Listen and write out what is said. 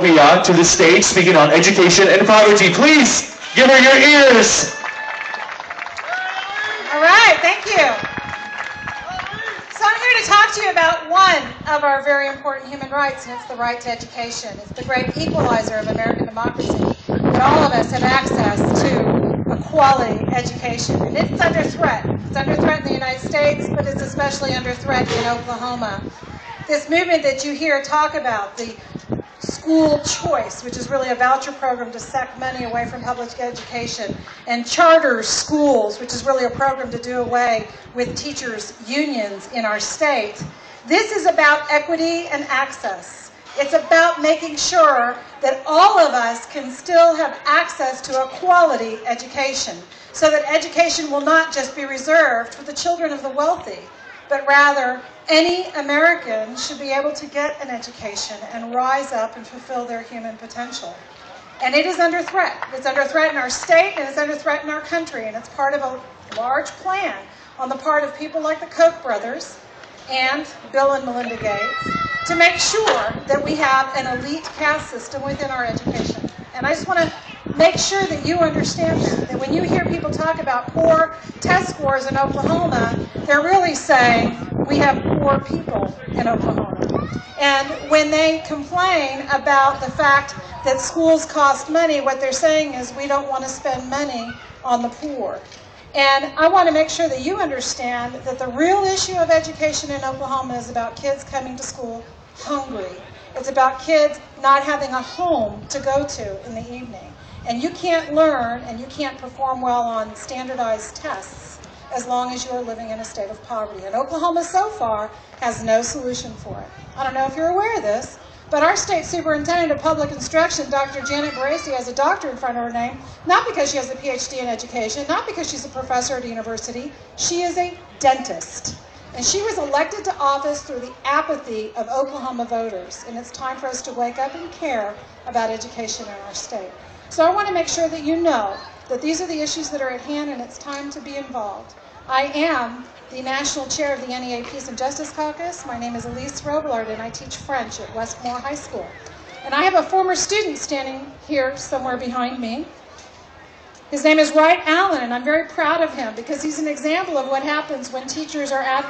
Mia to the stage speaking on education and poverty. Please give her your ears. All right, thank you. So I'm here to talk to you about one of our very important human rights, and it's the right to education. It's the great equalizer of American democracy, that all of us have access to a quality education. And it's under threat. It's under threat in the United States, but it's especially under threat in Oklahoma. This movement that you hear talk about, the school choice, which is really a voucher program to suck money away from public education, and charter schools, which is really a program to do away with teachers' unions in our state. This is about equity and access. It's about making sure that all of us can still have access to a quality education, so that education will not just be reserved for the children of the wealthy, but rather any American should be able to get an education and rise up and fulfill their human potential. And it is under threat. It's under threat in our state, and it's under threat in our country, and it's part of a large plan on the part of people like the Koch brothers and Bill and Melinda Gates to make sure that we have an elite caste system within our education. And I just want to make sure that you understand that when you hear people talk about poor test scores in Oklahoma, they're really saying we have poor people in Oklahoma. And when they complain about the fact that schools cost money, what they're saying is we don't want to spend money on the poor. And I want to make sure that you understand that the real issue of education in Oklahoma is about kids coming to school hungry. It's about kids not having a home to go to in the evening. And you can't learn and you can't perform well on standardized tests as long as you're living in a state of poverty. And Oklahoma so far has no solution for it. I don't know if you're aware of this, but our state superintendent of public instruction, Dr. Janet Baracey, has a doctor in front of her name, not because she has a PhD in education, not because she's a professor at a university. She is a dentist. And she was elected to office through the apathy of Oklahoma voters. And it's time for us to wake up and care about education in our state. So I want to make sure that you know that these are the issues that are at hand, and it's time to be involved. I am the national chair of the NEA Peace and Justice Caucus. My name is Elise Robillard, and I teach French at Westmore High School. And I have a former student standing here somewhere behind me. His name is Wright Allen, and I'm very proud of him because he's an example of what happens when teachers are advocates.